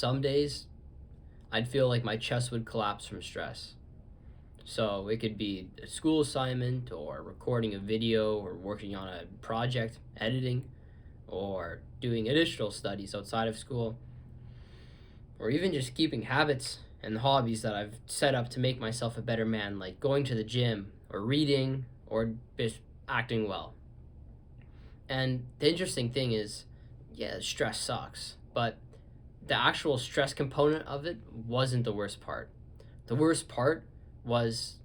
some days I'd feel like my chest would collapse from stress. So it could be a school assignment, or recording a video, or working on a project, editing, or doing additional studies outside of school, or even just keeping habits and hobbies that I've set up to make myself a better man, like going to the gym, or reading, or just acting well. And the interesting thing is, yeah, stress sucks, but the actual stress component of it wasn't the worst part. The worst part was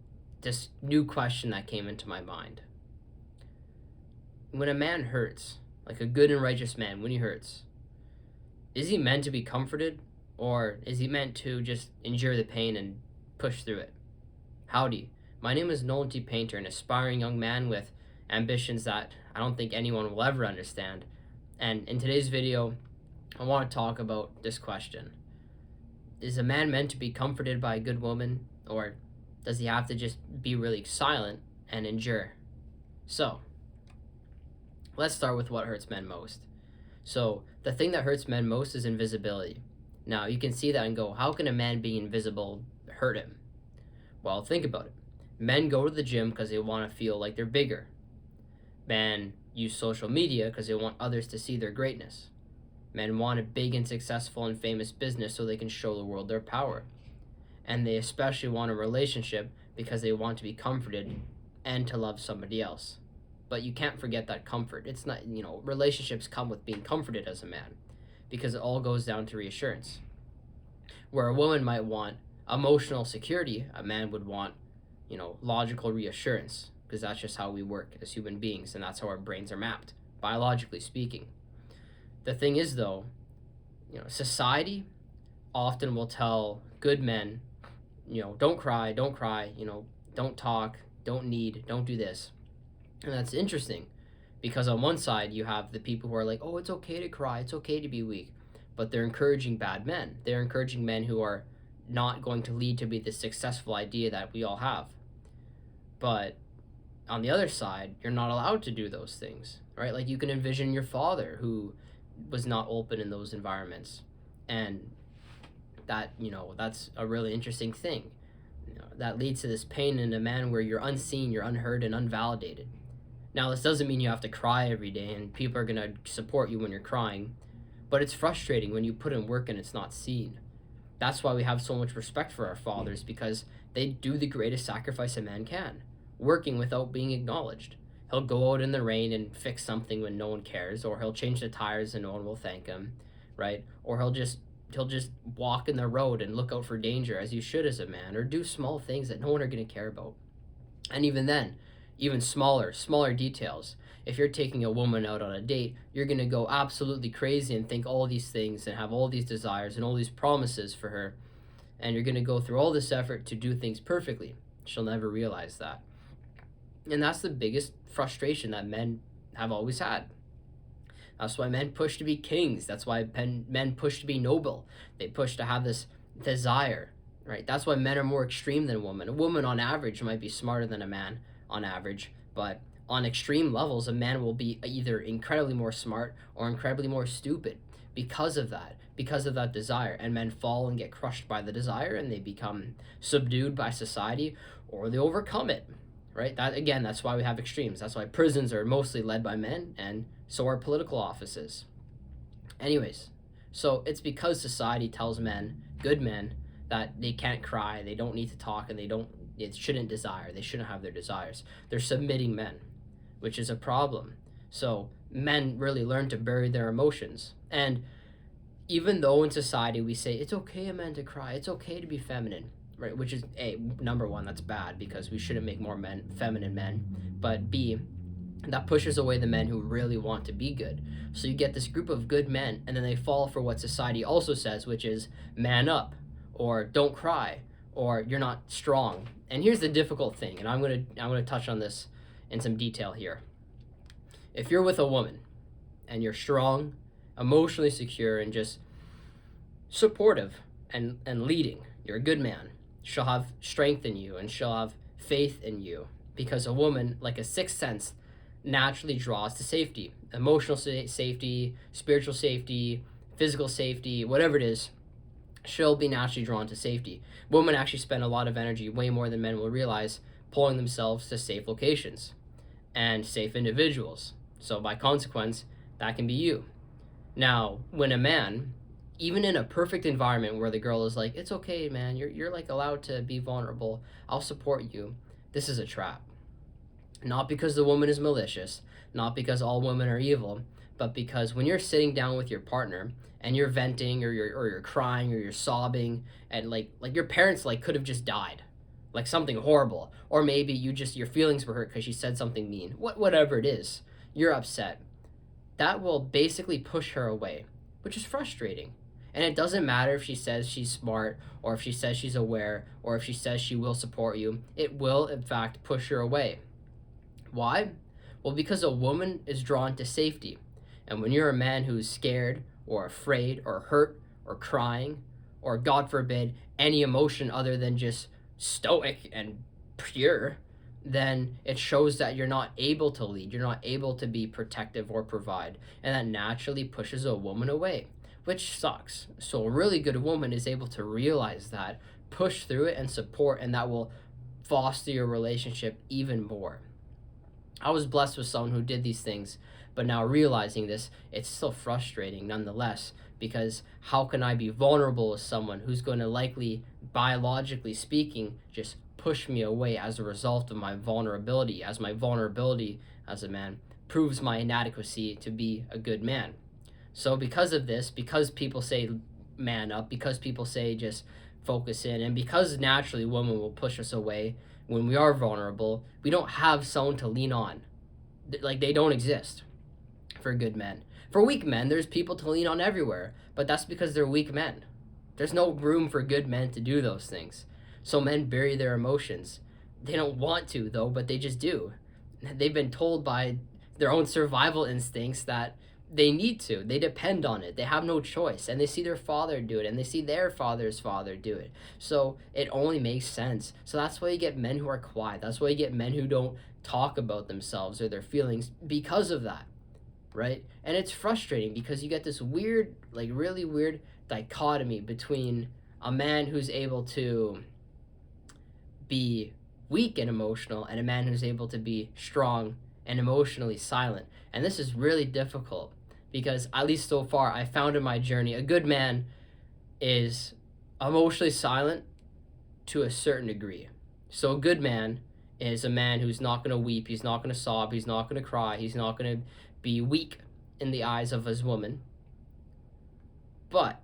this new question that came into my mind. When a man hurts, like a good and righteous man, when he hurts, is he meant to be comforted, or is he meant to just endure the pain and push through it? Howdy, my name is Nolan T. Painter, an aspiring young man with ambitions that I don't think anyone will ever understand. And in today's video, I want to talk about this question. Is a man meant to be comforted by a good woman, or does he have to just be really silent and endure? So, let's start with what hurts men most. So, the thing that hurts men most is invisibility. Now, you can see that and go, how can a man being invisible hurt him? Well, think about it. Men go to the gym because they want to feel like they're bigger. Men use social media because they want others to see their greatness. Men want a big and successful and famous business so they can show the world their power. And they especially want a relationship because they want to be comforted and to love somebody else. But you can't forget that comfort. It's not, relationships come with being comforted as a man, because it all goes down to reassurance. Where a woman might want emotional security, a man would want, logical reassurance, because that's just how we work as human beings, and that's how our brains are mapped, biologically speaking. The thing is, though, society often will tell good men, don't cry, don't talk, don't do this. And that's interesting, because on one side you have the people who are like, oh, it's okay to cry, it's okay to be weak, but they're encouraging bad men. They're encouraging men who are not going to lead to be the successful idea that we all have. But on the other side, you're not allowed to do those things, right? Like, you can envision your father who was not open in those environments, and that, that's a really interesting thing. That leads to this pain in a man where you're unseen, you're unheard, and unvalidated. Now, this doesn't mean you have to cry every day and people are going to support you when you're crying, but it's frustrating when you put in work and it's not seen. That's why we have so much respect for our fathers, because they do the greatest sacrifice a man can, working without being acknowledged. He'll go out in the rain and fix something when no one cares, or he'll change the tires and no one will thank him, right? Or he'll just walk in the road and look out for danger, as you should as a man, or do small things that no one are going to care about. And even then, even smaller details. If you're taking a woman out on a date, you're going to go absolutely crazy and think all these things and have all these desires and all these promises for her. And you're going to go through all this effort to do things perfectly. She'll never realize that. And that's the biggest frustration that men have always had. That's why men push to be kings. That's why men push to be noble. They push to have this desire, right? That's why men are more extreme than women. A woman on average might be smarter than a man on average, but on extreme levels, a man will be either incredibly more smart or incredibly more stupid because of that desire. And men fall and get crushed by the desire, and they become subdued by society, or they overcome it, right? That's why we have extremes. That's why prisons are mostly led by men, and so are political offices. Anyways, so it's because society tells men, good men, that they can't cry, they don't need to talk, and they shouldn't desire, they shouldn't have their desires. They're submitting men, which is a problem. So men really learn to bury their emotions. And even though in society we say it's okay a man to cry, it's okay to be feminine, right? Which is number one, that's bad, because we shouldn't make more feminine men. But B, that pushes away the men who really want to be good. So you get this group of good men, and then they fall for what society also says, which is man up, or don't cry, or you're not strong. And here's the difficult thing, and I'm gonna touch on this in some detail here. If you're with a woman and you're strong, emotionally secure, and just supportive and leading, you're a good man. She'll have strength in you, and she'll have faith in you, because a woman, like a sixth sense, naturally draws to safety, emotional safety, spiritual safety, physical safety, whatever it is. she'll be naturally drawn to safety. Women actually spend a lot of energy, way more than men will realize, pulling themselves to safe locations and safe individuals. So by consequence, that can be you. Now, when a man, even in a perfect environment where the girl is like, it's okay, man, you're like allowed to be vulnerable, I'll support you, this is a trap. Not because the woman is malicious, not because all women are evil, but because when you're sitting down with your partner and you're venting or you're crying or you're sobbing and like your parents like could have just died, like something horrible, or maybe your feelings were hurt because she said something mean, whatever it is, you're upset, that will basically push her away, which is frustrating. And it doesn't matter if she says she's smart or if she says she's aware or if she says she will support you, it will in fact push her away. Why? Well, because a woman is drawn to safety. And when you're a man who's scared or afraid or hurt or crying or, God forbid, any emotion other than just stoic and pure, then it shows that you're not able to lead, you're not able to be protective or provide. And that naturally pushes a woman away, which sucks. So a really good woman is able to realize that, push through it, and support, and that will foster your relationship even more. I was blessed with someone who did these things, but now realizing this, it's still frustrating nonetheless, because how can I be vulnerable with someone who's going to likely, biologically speaking, just push me away as a result of my vulnerability, as my vulnerability as a man proves my inadequacy to be a good man. So because of this, because people say man up, because people say just focus in, and because naturally women will push us away when we are vulnerable, we don't have someone to lean on. Like, they don't exist for good men. For weak men, there's people to lean on everywhere, but that's because they're weak men. There's no room for good men to do those things. So men bury their emotions. They don't want to, though, but they just do. They've been told by their own survival instincts that they need to. They depend on it. They have no choice. And they see their father do it, and they see their father's father do it. So it only makes sense. So that's why you get men who are quiet. That's why you get men who don't talk about themselves or their feelings because of that, right? And it's frustrating because you get this weird, like really weird dichotomy between a man who's able to be weak and emotional and a man who's able to be strong and emotionally silent. And this is really difficult because, at least so far, I found in my journey, a good man is emotionally silent to a certain degree. So a good man is a man who's not going to weep, he's not going to sob, he's not going to cry, he's not going to be weak in the eyes of his woman. But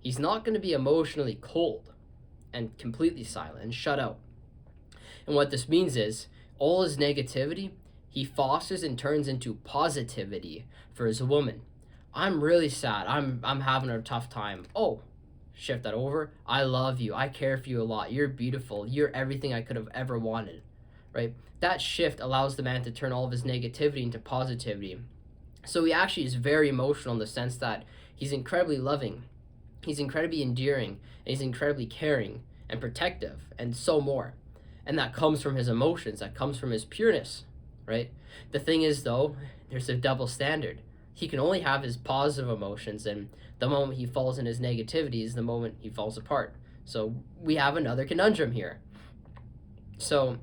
he's not going to be emotionally cold and completely silent and shut out. And what this means is all his negativity, he fosters and turns into positivity for his woman. I'm really sad. I'm having a tough time. Oh, shift that over. I love you. I care for you a lot. You're beautiful. You're everything I could have ever wanted, right? That shift allows the man to turn all of his negativity into positivity. So he actually is very emotional in the sense that he's incredibly loving, he's incredibly endearing, and he's incredibly caring and protective and so more. And that comes from his emotions, that comes from his pureness, right? The thing is, though, there's a double standard. He can only have his positive emotions, and the moment he falls in his negativity is the moment he falls apart. So we have another conundrum here. So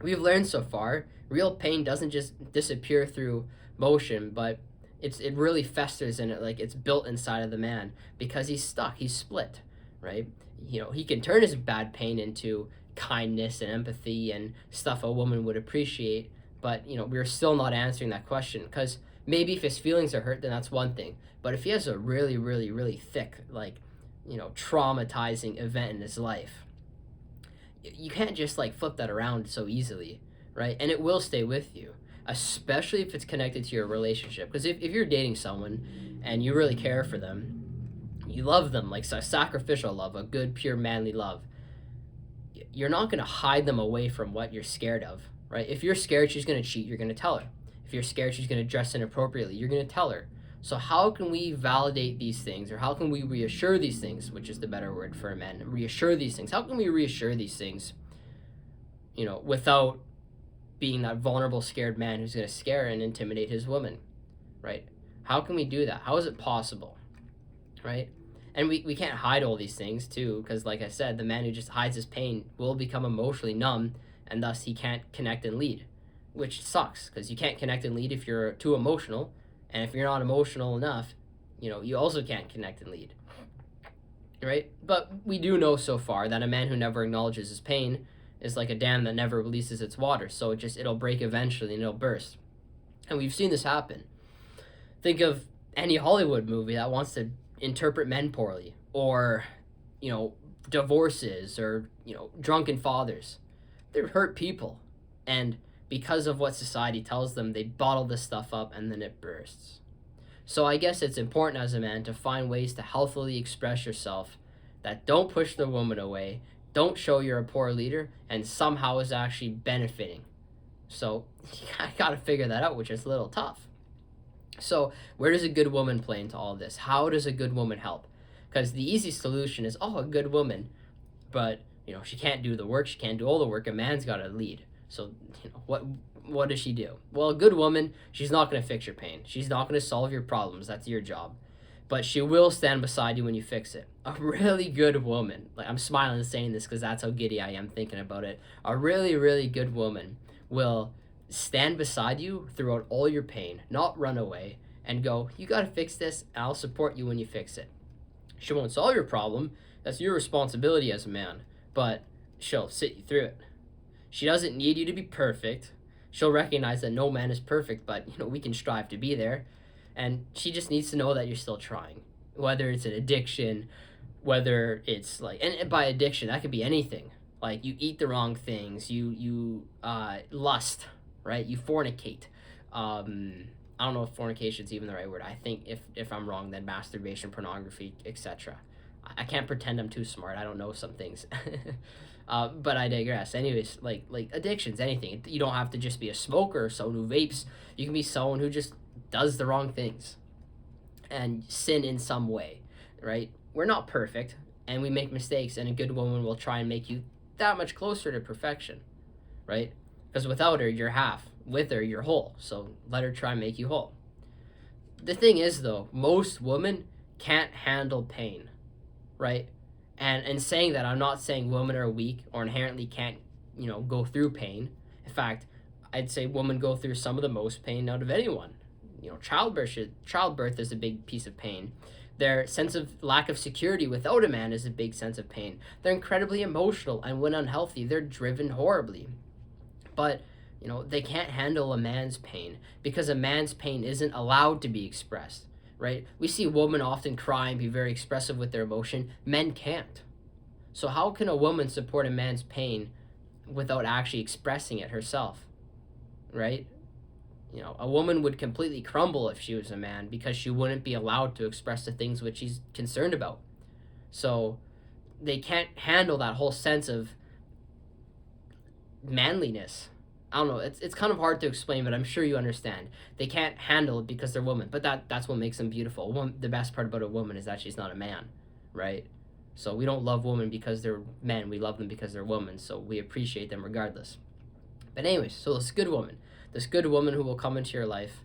we've learned so far, real pain doesn't just disappear through motion, but it really festers in it, like it's built inside of the man because he's stuck, he's split, right? You know, he can turn his bad pain into kindness and empathy and stuff a woman would appreciate, but you know, we're still not answering that question, because maybe if his feelings are hurt, then that's one thing, but if he has a really really really thick, like, you know, traumatizing event in his life, you can't just like flip that around so easily, right? And it will stay with you, especially if it's connected to your relationship, because if you're dating someone and you really care for them, you love them, like a sacrificial love, a good pure manly love, you're not going to hide them away from what you're scared of, right? If you're scared she's going to cheat, you're going to tell her. If you're scared she's going to dress inappropriately, you're going to tell her. So how can we validate these things, or how can we reassure these things, which is the better word for a man, reassure these things? How can we reassure these things, you know, without being that vulnerable, scared man who's going to scare and intimidate his woman, right? How can we do that? How is it possible, right? And we can't hide all these things too, because like I said, the man who just hides his pain will become emotionally numb, and thus he can't connect and lead, which sucks because you can't connect and lead if you're too emotional, and if you're not emotional enough, you also can't connect and lead, right? But we do know so far that a man who never acknowledges his pain is like a dam that never releases its water, so it'll break eventually and it'll burst. And we've seen this happen. Think of any Hollywood movie that wants to interpret men poorly, or divorces, or drunken fathers. They're hurt people, and because of what society tells them, they bottle this stuff up and then it bursts. So I guess it's important as a man to find ways to healthily express yourself that don't push the woman away, don't show you're a poor leader, and somehow is actually benefiting. So I gotta figure that out, which is a little tough. So where does a good woman play into all this? How does a good woman help? Because the easy solution is, a good woman, but she can't do the work. She can't do all the work. A man's got to lead. So what does she do? Well, a good woman, she's not going to fix your pain. She's not going to solve your problems. That's your job. But she will stand beside you when you fix it. A really good woman, like I'm smiling saying this because that's how giddy I am thinking about it. A really, really good woman will stand beside you throughout all your pain, not run away and go, you got to fix this, and I'll support you when you fix it. She won't solve your problem. That's your responsibility as a man, but she'll sit you through it. She doesn't need you to be perfect. She'll recognize that no man is perfect, but we can strive to be there. And she just needs to know that you're still trying. Whether it's an addiction, whether it's and by addiction, that could be anything. Like you eat the wrong things, you lust, right? You fornicate. I don't know if fornication is even the right word. I think if I'm wrong, then masturbation, pornography, etc. I can't pretend I'm too smart. I don't know some things. But I digress. Anyways, like addictions, anything. You don't have to just be a smoker or someone who vapes. You can be someone who just does the wrong things and sin in some way, right? We're not perfect, and we make mistakes, and a good woman will try and make you that much closer to perfection, right? Because without her, you're half. With her, you're whole. So let her try and make you whole. The thing is, though, most women can't handle pain, right? And in saying that, I'm not saying women are weak or inherently can't, go through pain. In fact, I'd say women go through some of the most pain out of anyone. Childbirth is a big piece of pain. Their sense of lack of security without a man is a big sense of pain. They're incredibly emotional, and when unhealthy, they're driven horribly. But, they can't handle a man's pain because a man's pain isn't allowed to be expressed, right? We see women often cry and be very expressive with their emotion. Men can't. So how can a woman support a man's pain without actually expressing it herself, right? A woman would completely crumble if she was a man because she wouldn't be allowed to express the things which she's concerned about. So they can't handle that whole sense of manliness. I don't know, it's kind of hard to explain, but I'm sure you understand. They can't handle it because they're women, but that's what makes them beautiful. The best part about a woman is that she's not a man, right? So we don't love women because they're men, we love them because they're women, so we appreciate them regardless. But anyways, so this good woman who will come into your life,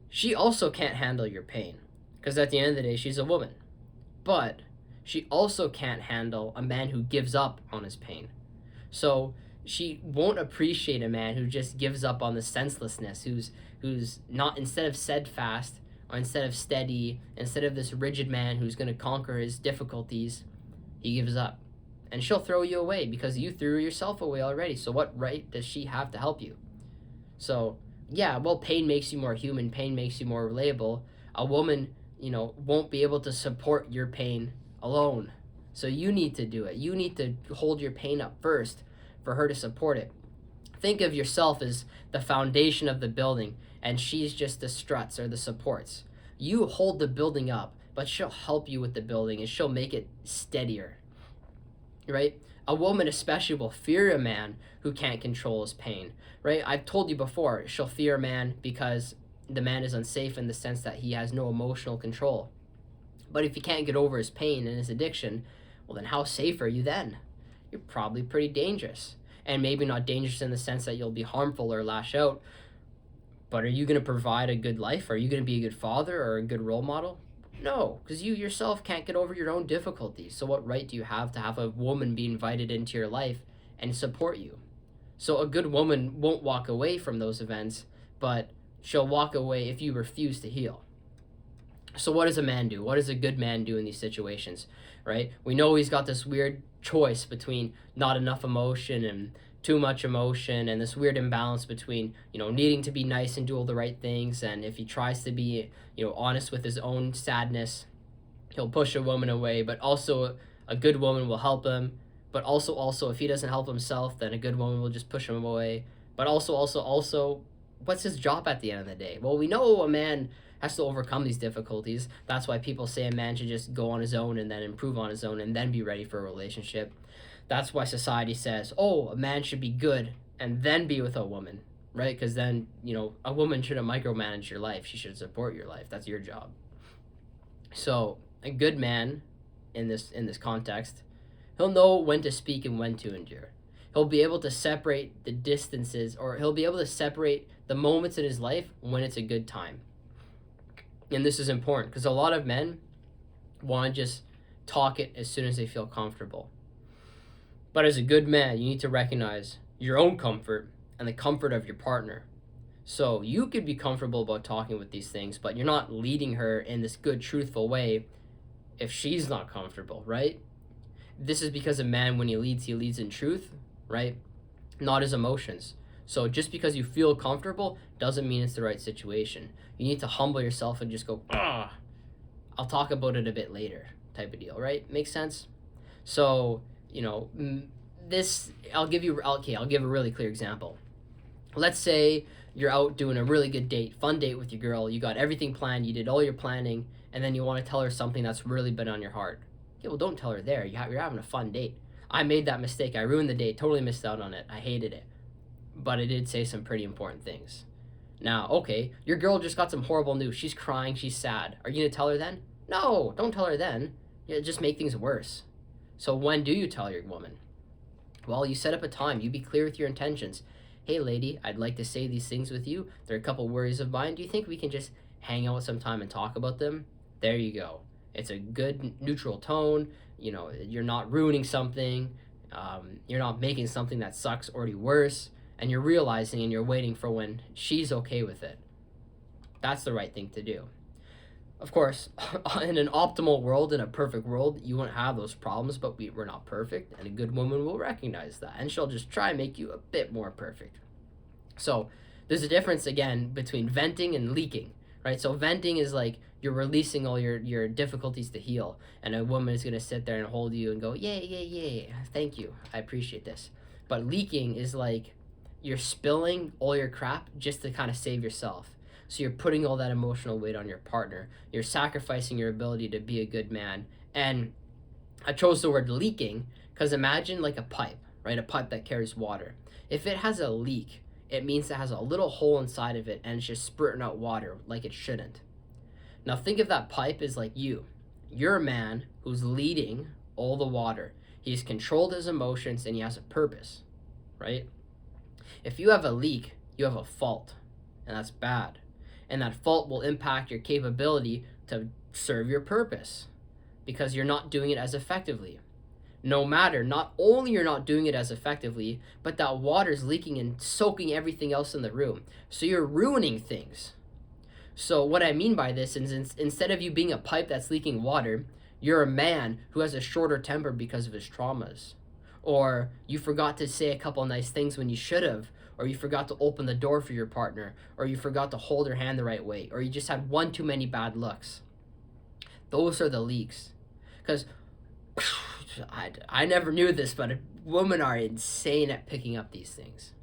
she also can't handle your pain, because at the end of the day, she's a woman. But she also can't handle a man who gives up on his pain. So she won't appreciate a man who just gives up on the senselessness, who's not, instead of steadfast, or instead of steady, instead of this rigid man who's going to conquer his difficulties, he gives up. And she'll throw you away because you threw yourself away already. So what right does she have to help you? So, yeah, well, pain makes you more human. Pain makes you more relatable. A woman, won't be able to support your pain alone. So you need to do it. You need to hold your pain up first for her to support it. Think of yourself as the foundation of the building, and she's just the struts or the supports. You hold the building up, but she'll help you with the building, and she'll make it steadier, right? A woman especially will fear a man who can't control his pain, right? I've told you before, she'll fear a man because the man is unsafe in the sense that he has no emotional control. But if he can't get over his pain and his addiction, well, then how safe are you then? You're probably pretty dangerous. And maybe not dangerous in the sense that you'll be harmful or lash out, but are you going to provide a good life? Are you going to be a good father or a good role model? No, because you yourself can't get over your own difficulties. So what right do you have to have a woman be invited into your life and support you? So a good woman won't walk away from those events, but she'll walk away if you refuse to heal. So what does a man do? What does a good man do in these situations, right? We know he's got this weird choice between not enough emotion and too much emotion, and this weird imbalance between, needing to be nice and do all the right things, and if he tries to be, honest with his own sadness, he'll push a woman away, but also a good woman will help him. But also if he doesn't help himself, then a good woman will just push him away. But also, what's his job at the end of the day? Well, we know a man has to overcome these difficulties. That's why people say a man should just go on his own and then improve on his own and then be ready for a relationship. That's why society says, oh, a man should be good and then be with a woman, right? Because then, a woman shouldn't micromanage your life. She should support your life. That's your job. So a good man in this context, he'll know when to speak and when to endure. He'll be able to separate the distances, or he'll be able to separate the moments in his life when it's a good time. And this is important because a lot of men want to just talk it as soon as they feel comfortable. But as a good man, you need to recognize your own comfort and the comfort of your partner. So you could be comfortable about talking with these things, but you're not leading her in this good, truthful way if she's not comfortable, right? This is because a man, when he leads in truth, right? Not his emotions. So just because you feel comfortable doesn't mean it's the right situation. You need to humble yourself and just go, I'll talk about it a bit later type of deal, right? Makes sense? So, I'll give a really clear example. Let's say you're out doing a really good date, fun date with your girl. You got everything planned. You did all your planning, and then you want to tell her something that's really been on your heart. Yeah, well, don't tell her there. You're having a fun date. I made that mistake. I ruined the date. Totally missed out on it. I hated it. But I did say some pretty important things. Now, okay, your girl just got some horrible news. She's crying. She's sad. Are you going to tell her then? No, don't tell her then. You just make things worse. So when do you tell your woman? Well, you set up a time. You be clear with your intentions. Hey, lady, I'd like to say these things with you. There are a couple worries of mine. Do you think we can just hang out sometime and talk about them? There you go. It's a good neutral tone. You're not ruining something. You're not making something that sucks already worse. And you're realizing and you're waiting for when she's okay with it. That's the right thing to do. Of course, in an optimal world, in a perfect world, you won't have those problems, but we're not perfect, and a good woman will recognize that, and she'll just try and make you a bit more perfect. So there's a difference, again, between venting and leaking, right? So venting is like you're releasing all your difficulties to heal, and a woman is going to sit there and hold you and go, yay, thank you, I appreciate this. But leaking is like you're spilling all your crap just to kind of save yourself. So you're putting all that emotional weight on your partner. You're sacrificing your ability to be a good man. And I chose the word leaking because imagine like a pipe, right? A pipe that carries water. If it has a leak, it means it has a little hole inside of it and it's just spurting out water like it shouldn't. Now think of that pipe as like you. You're a man who's leading all the water. He's controlled his emotions and he has a purpose, right? If you have a leak, you have a fault, and that's bad. And that fault will impact your capability to serve your purpose because you're not doing it as effectively. Not only you're not doing it as effectively, but that water's leaking and soaking everything else in the room. So you're ruining things. So what I mean by this is instead of you being a pipe that's leaking water, you're a man who has a shorter temper because of his traumas. Or you forgot to say a couple nice things when you should have, or you forgot to open the door for your partner, or you forgot to hold her hand the right way, or you just had one too many bad looks. Those are the leaks. Because I never knew this, but women are insane at picking up these things,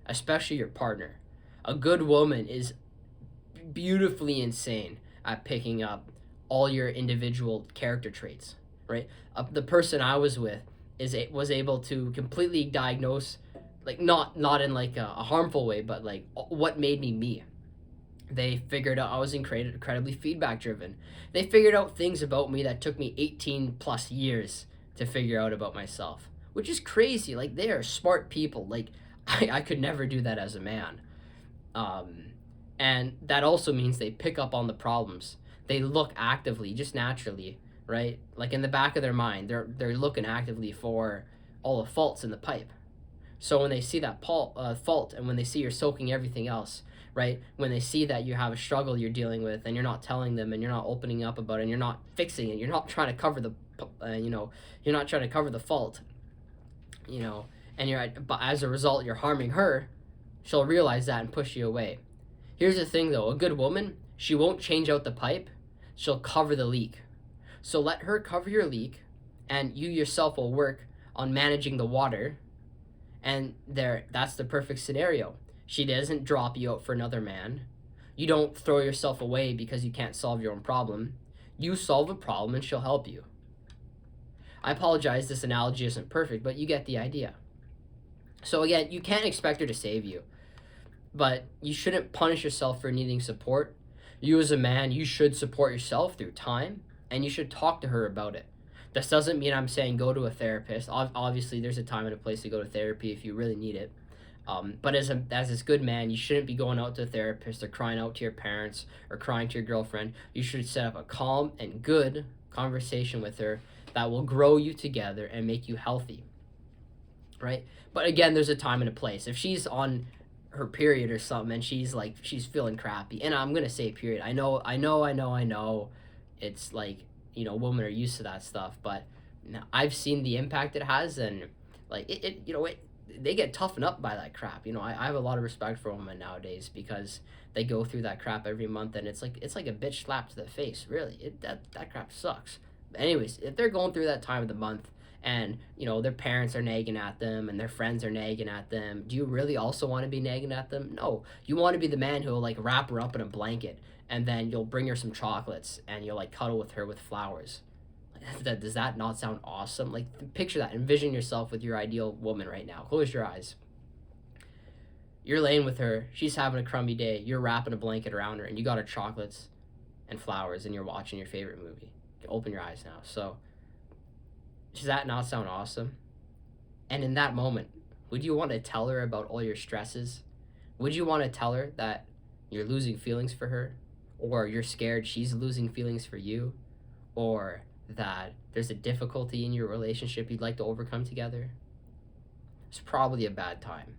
especially your partner. A good woman is beautifully insane at picking up all your individual character traits, right? The person I was with was able to completely diagnose, like not in like a harmful way, but like what made me. They figured out I was incredibly feedback driven. They figured out things about me that took me 18 plus years to figure out about myself, which is crazy. Like they are smart people. Like I could never do that as a man. And that also means they pick up on the problems. they look actively, just naturally, right? Like in the back of their mind, they're looking actively for all the faults in the pipe. So when they see that fault, and when they see you're soaking everything else, right? When they see that you have a struggle you're dealing with, and you're not telling them, and you're not opening up about it, and you're not fixing it, you're not trying to cover the, you're not trying to cover the fault, but as a result, you're harming her. She'll realize that and push you away. Here's the thing, though: a good woman, she won't change out the pipe; she'll cover the leak. So let her cover your leak, and you yourself will work on managing the water. And that's the perfect scenario. She doesn't drop you out for another man. You don't throw yourself away because you can't solve your own problem. You solve a problem and she'll help you. I apologize, this analogy isn't perfect, but you get the idea. So again, you can't expect her to save you, but you shouldn't punish yourself for needing support. You as a man, you should support yourself through time, and you should talk to her about it. This doesn't mean I'm saying go to a therapist. Obviously, there's a time and a place to go to therapy if you really need it. But as this good man, you shouldn't be going out to a therapist or crying out to your parents or crying to your girlfriend. You should set up a calm and good conversation with her that will grow you together and make you healthy, right? But again, there's a time and a place. If she's on her period or something and she's feeling crappy, and I'm gonna say period. I know. It's like, women are used to that stuff, but I've seen the impact it has, and like they get toughened up by that crap. I have a lot of respect for women nowadays because they go through that crap every month, and it's like a bitch slap to the face. Really, that crap sucks. But anyways, if they're going through that time of the month, and their parents are nagging at them and their friends are nagging at them, do you really also want to be nagging at them? No, you want to be the man who will wrap her up in a blanket, and then you'll bring her some chocolates and you'll cuddle with her with flowers. Does that not sound awesome? Picture that. Envision yourself with your ideal woman right now. Close your eyes. You're laying with her. She's having a crummy day. You're wrapping a blanket around her, and you got her chocolates and flowers, and you're watching your favorite movie. Open your eyes now. So, does that not sound awesome? And in that moment, would you want to tell her about all your stresses? Would you want to tell her that you're losing feelings for her? Or you're scared she's losing feelings for you? Or that there's a difficulty in your relationship you'd like to overcome together? It's probably a bad time.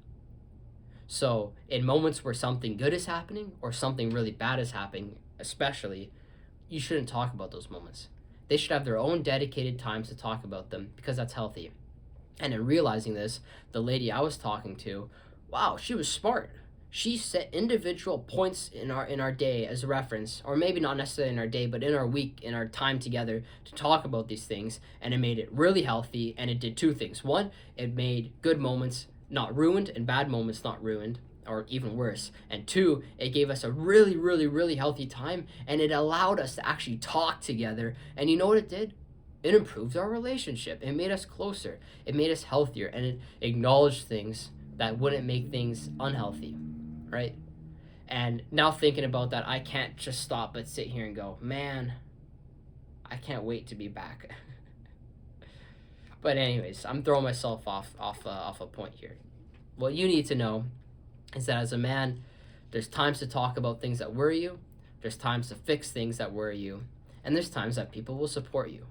So, in moments where something good is happening or something really bad is happening, especially, you shouldn't talk about those moments. They should have their own dedicated times to talk about them, because that's healthy. And in realizing this, the lady I was talking to, wow, she was smart. She set individual points in our day as a reference, or maybe not necessarily in our day, but in our week, in our time together to talk about these things, and it made it really healthy, and it did two things. One, it made good moments not ruined and bad moments not ruined, or even worse. And two, it gave us a really, really, really healthy time, and it allowed us to actually talk together. And you know what it did? It improved our relationship. It made us closer. It made us healthier, and it acknowledged things that wouldn't make things unhealthy, right? And now thinking about that, I can't just stop but sit here and go, man, I can't wait to be back. But anyways, I'm throwing myself off a point here. What you need to know is that as a man, there's times to talk about things that worry you, there's times to fix things that worry you, and there's times that people will support you.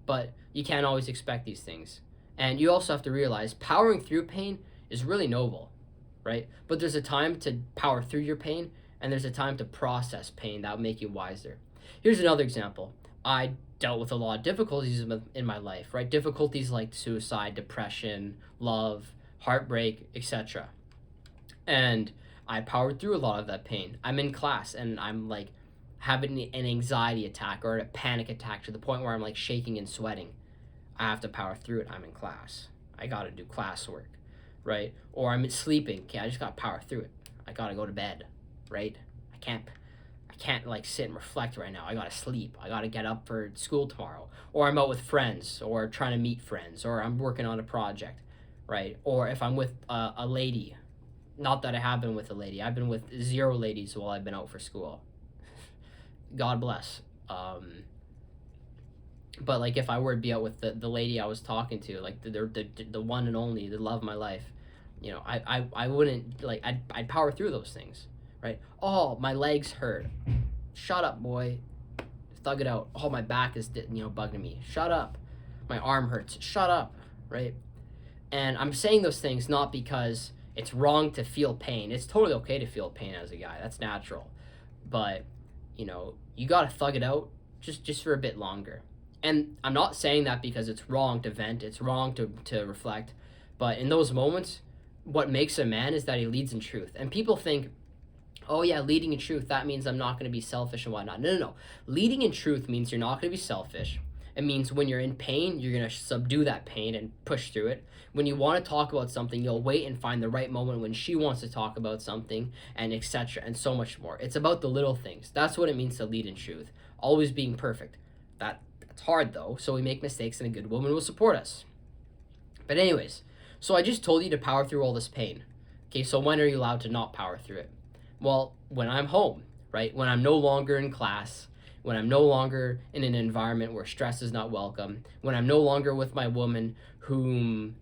But you can't always expect these things. And you also have to realize powering through pain is really noble, right? But there's a time to power through your pain, and there's a time to process pain that will make you wiser. Here's another example. I dealt with a lot of difficulties in my life, right? Difficulties like suicide, depression, love, heartbreak, etc. And I powered through a lot of that pain. I'm in class and I'm having an anxiety attack or a panic attack to the point where I'm shaking and sweating. I have to power through it. I'm in class. I gotta do classwork, right? Or I'm sleeping. Okay, I just gotta power through it. I gotta go to bed, right? I can't sit and reflect right now. I gotta sleep. I gotta get up for school tomorrow. Or I'm out with friends, or trying to meet friends, or I'm working on a project, right? Or if I'm with a lady, not that I have been with a lady. I've been with 0 ladies while I've been out for school. God bless. But if I were to be out with the lady I was talking to, the one and only, the love of my life, I wouldn't I'd power through those things, right? Oh, my legs hurt. Shut up, boy. thug it out. Oh, my back is, bugging me. Shut up. My arm hurts. Shut up, right? And I'm saying those things not because it's wrong to feel pain. It's totally okay to feel pain as a guy. That's natural. But, you got to thug it out just for a bit longer. And I'm not saying that because it's wrong to vent. It's wrong to reflect. But in those moments, what makes a man is that he leads in truth. And people think, oh yeah, leading in truth, that means I'm not going to be selfish and whatnot. No. Leading in truth means you're not going to be selfish. It means when you're in pain, you're going to subdue that pain and push through it. When you want to talk about something, you'll wait and find the right moment when she wants to talk about something, and etc. and so much more. It's about the little things. That's what it means to lead in truth. Always being perfect. That's hard though, so we make mistakes and a good woman will support us. But anyways, so I just told you to power through all this pain. Okay, so when are you allowed to not power through it? Well, when I'm home, right? When I'm no longer in class, when I'm no longer in an environment where stress is not welcome, when I'm no longer with my woman whom,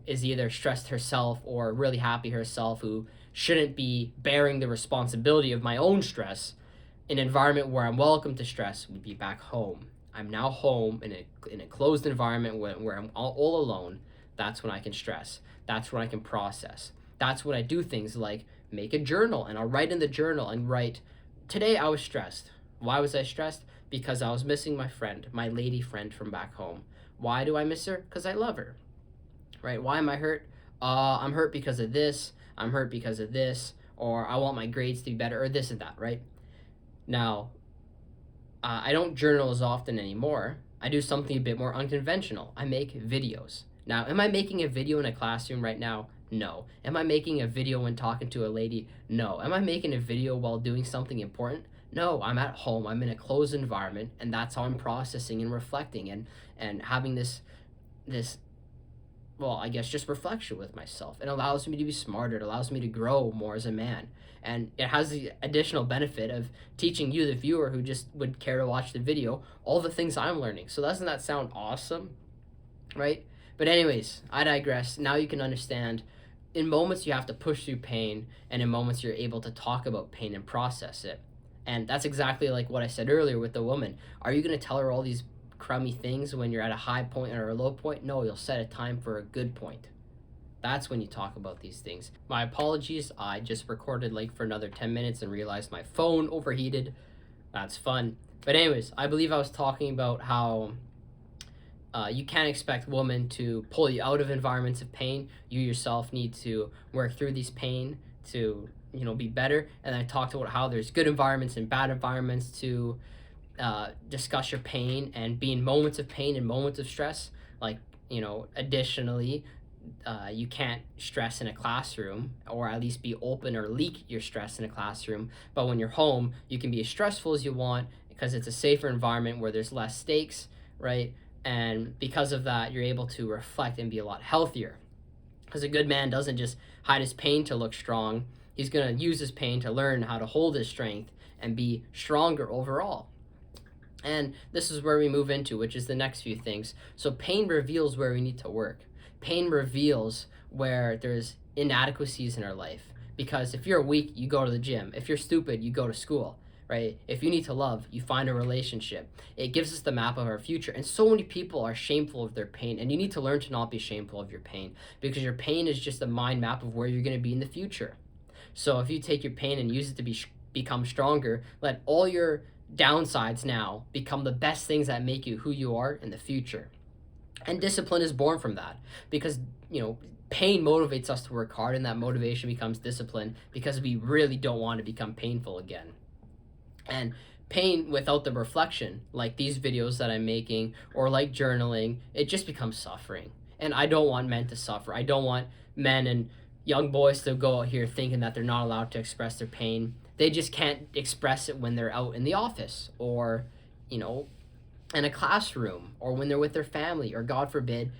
is either stressed herself or really happy herself, who shouldn't be bearing the responsibility of my own stress, an environment where I'm welcome to stress would be back home. I'm now home in a closed environment where I'm all alone. That's when I can stress. That's when I can process. That's when I do things like make a journal, and I'll write in the journal and write, today I was stressed. Why was I stressed? Because I was missing my friend, my lady friend from back home. Why do I miss her? Because I love her, right? Why am I hurt? I'm hurt because of this. I'm hurt because of this. Or I want my grades to be better, or this and that, right? Now, I don't journal as often anymore. I do something a bit more unconventional. I make videos. Now, am I making a video in a classroom right now? No. Am I making a video when talking to a lady? No. Am I making a video while doing something important? No. I'm at home. I'm in a closed environment, and that's how I'm processing and reflecting and having this well, I guess just reflection with myself. It allows me to be smarter. It allows me to grow more as a man. And it has the additional benefit of teaching you, the viewer, who just would care to watch the video, all the things I'm learning. So doesn't that sound awesome? Right? But anyways, I digress. Now you can understand, in moments you have to push through pain, and in moments you're able to talk about pain and process it. And that's exactly like what I said earlier with the woman. Are you going to tell her all these crummy things when you're at a high point or a low point? No, you'll set a time for a good point. That's when you talk about these things. My apologies, I just recorded for another 10 minutes and realized my phone overheated. That's fun. But anyways, I believe I was talking about how you can't expect women to pull you out of environments of pain. You yourself need to work through these pain to be better. And I talked about how there's good environments and bad environments to discuss your pain and be in moments of pain and moments of stress. Additionally, you can't stress in a classroom, or at least be open or leak your stress in a classroom. But when you're home, you can be as stressful as you want because it's a safer environment where there's less stakes, right? And because of that, you're able to reflect and be a lot healthier. Because a good man doesn't just hide his pain to look strong. He's going to use his pain to learn how to hold his strength and be stronger overall. And this is where we move into, which is the next few things. So pain reveals where we need to work. Pain reveals where there's inadequacies in our life. Because if you're weak, you go to the gym. If you're stupid, you go to school, right? If you need to love, you find a relationship. It gives us the map of our future. And so many people are shameful of their pain. And you need to learn to not be shameful of your pain. Because your pain is just a mind map of where you're going to be in the future. So if you take your pain and use it to become stronger, let all your downsides now become the best things that make you who you are in the future. And discipline is born from that, because pain motivates us to work hard, and that motivation becomes discipline because we really don't want to become painful again. And pain without the reflection, like these videos that I'm making or like journaling, it just becomes suffering. And I don't want men to suffer. I don't want men and young boys to go out here thinking that they're not allowed to express their pain. They just can't express it when they're out in the office, or in a classroom, or when they're with their family, or God forbid,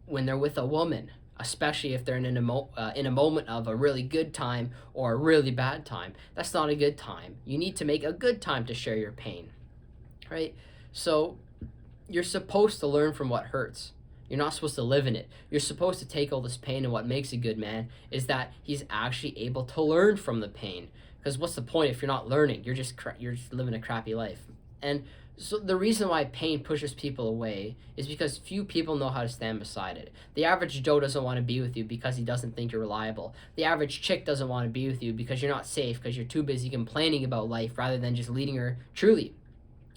when they're with a woman, especially if they're in a moment of a really good time or a really bad time. That's not a good time. You need to make a good time to share your pain, right? So you're supposed to learn from what hurts. You're not supposed to live in it. You're supposed to take all this pain, and what makes a good man is that he's actually able to learn from the pain. Because what's the point if you're not learning? You're just living a crappy life. And So the reason why pain pushes people away is because few people know how to stand beside it. The average Joe doesn't want to be with you because he doesn't think you're reliable. The average chick doesn't want to be with you because you're not safe, because you're too busy complaining about life rather than just leading her truly.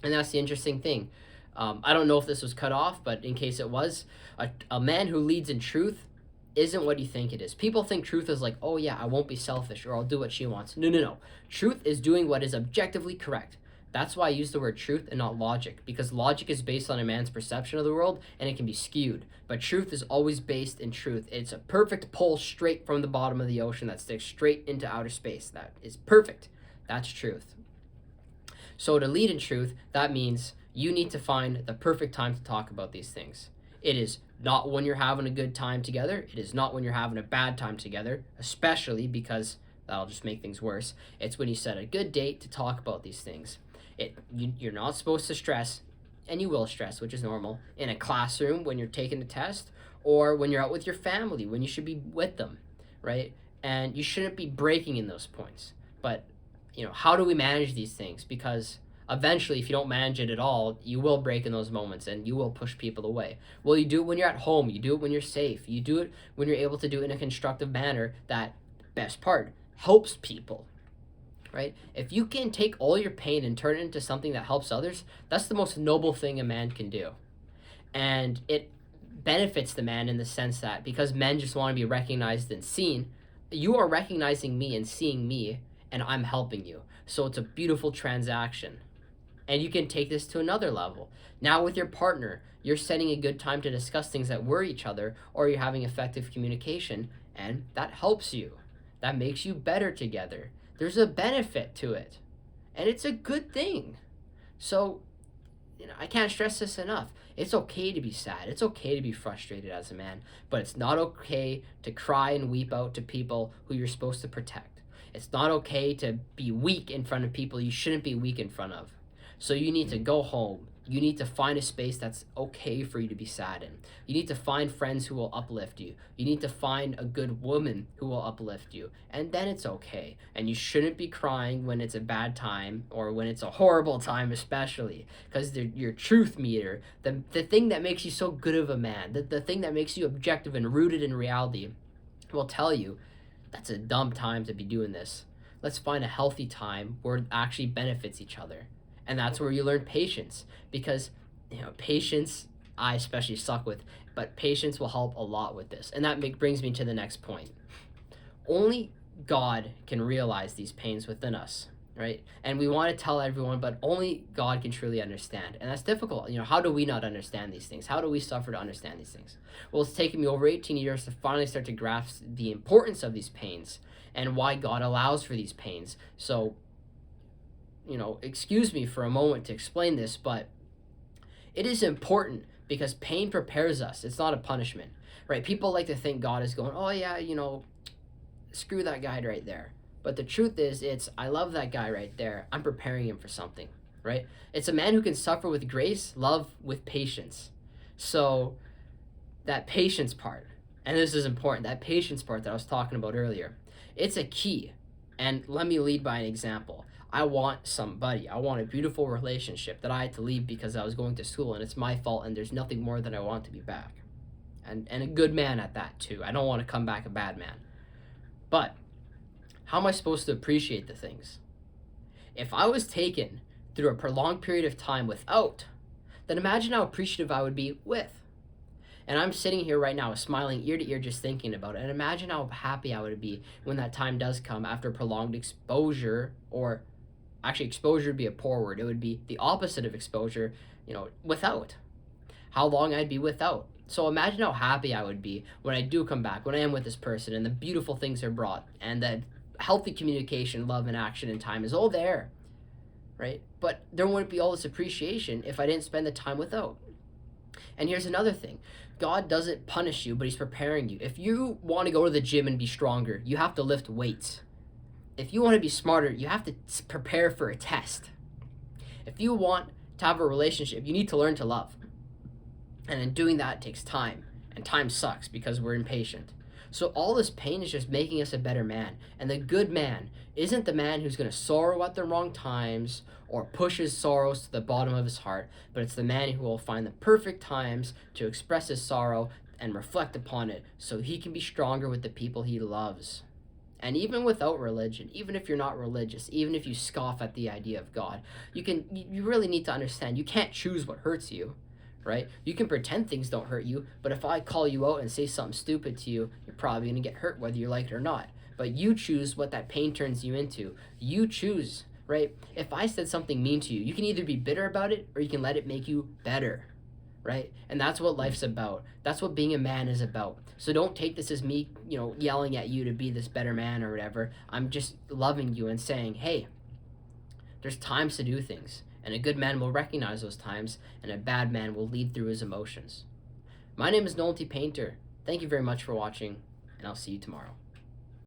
And that's the interesting thing. I don't know if this was cut off, but in case it was, a man who leads in truth isn't what you think it is. People think truth is like, oh yeah, I won't be selfish or I'll do what she wants. No, no, no. Truth is doing what is objectively correct. That's why I use the word truth and not logic, because logic is based on a man's perception of the world and it can be skewed. But truth is always based in truth. It's a perfect pull straight from the bottom of the ocean that sticks straight into outer space. That is perfect. That's truth. So to lead in truth, that means you need to find the perfect time to talk about these things. It is not when you're having a good time together. It is not when you're having a bad time together, especially because that'll just make things worse. It's when you set a good date to talk about these things. You're not supposed to stress, and you will stress, which is normal, in a classroom when you're taking a test, or when you're out with your family, when you should be with them, right? And you shouldn't be breaking in those points. But, how do we manage these things? Because eventually, if you don't manage it at all, you will break in those moments and you will push people away. Well, you do it when you're at home. You do it when you're safe. You do it when you're able to do it in a constructive manner that, best part, helps people. Right? If you can take all your pain and turn it into something that helps others, that's the most noble thing a man can do. And it benefits the man in the sense that because men just want to be recognized and seen, you are recognizing me and seeing me, and I'm helping you. So it's a beautiful transaction. And you can take this to another level. Now with your partner, you're setting a good time to discuss things that worry each other, or you're having effective communication, and that helps you. That makes you better together. There's a benefit to it, and it's a good thing. So, I can't stress this enough. It's okay to be sad. It's okay to be frustrated as a man, but it's not okay to cry and weep out to people who you're supposed to protect. It's not okay to be weak in front of people you shouldn't be weak in front of. So you need to go home. You need to find a space that's okay for you to be sad in. You need to find friends who will uplift you. You need to find a good woman who will uplift you. And then it's okay. And you shouldn't be crying when it's a bad time or when it's a horrible time especially. Because your truth meter, the thing that makes you so good of a man, the thing that makes you objective and rooted in reality, will tell you that's a dumb time to be doing this. Let's find a healthy time where it actually benefits each other. And that's where you learn patience, because patience I especially suck with, but patience will help a lot with this. And that brings me to the next point. Only God can realize these pains within us, right? And we want to tell everyone, but only God can truly understand. And that's difficult. How do we not understand these things? How do we suffer to understand these things? Well, it's taken me over 18 years to finally start to grasp the importance of these pains and why God allows for these pains. So excuse me for a moment to explain this, but it is important because pain prepares us. It's not a punishment, right? People like to think God is going, oh yeah, screw that guy right there. But the truth is, I love that guy right there. I'm preparing him for something, right? It's a man who can suffer with grace, love with patience. So that patience part, and this is important, that patience part that I was talking about earlier, it's a key. And let me lead by an example. I want a beautiful relationship that I had to leave because I was going to school and it's my fault and there's nothing more that I want to be back. And a good man at that too. I don't want to come back a bad man. But how am I supposed to appreciate the things? If I was taken through a prolonged period of time without, then imagine how appreciative I would be with. And I'm sitting here right now smiling ear to ear just thinking about it. And imagine how happy I would be when that time does come after prolonged exposure, or actually exposure would be a poor word. It would be the opposite of exposure, without. How long I'd be without. So imagine how happy I would be when I do come back, when I am with this person and the beautiful things are brought and the healthy communication, love and action and time is all there, right? But there wouldn't be all this appreciation if I didn't spend the time without. And here's another thing. God doesn't punish you, but he's preparing you. If you want to go to the gym and be stronger, you have to lift weights. If you want to be smarter, you have to prepare for a test. If you want to have a relationship, you need to learn to love. And in doing that, it takes time. And time sucks because we're impatient. So all this pain is just making us a better man. And the good man isn't the man who's going to sorrow at the wrong times or push his sorrows to the bottom of his heart, but it's the man who will find the perfect times to express his sorrow and reflect upon it so he can be stronger with the people he loves. And even without religion, even if you're not religious, even if you scoff at the idea of God, you really need to understand you can't choose what hurts you, right? You can pretend things don't hurt you, but if I call you out and say something stupid to you, you're probably going to get hurt whether you like it or not. But you choose what that pain turns you into. You choose, right? If I said something mean to you, you can either be bitter about it or you can let it make you better, right? And that's what life's about. That's what being a man is about. So don't take this as me, yelling at you to be this better man or whatever. I'm just loving you and saying, hey, there's times to do things. And a good man will recognize those times, and a bad man will lead through his emotions. My name is Nolan T. Painter. Thank you very much for watching, and I'll see you tomorrow.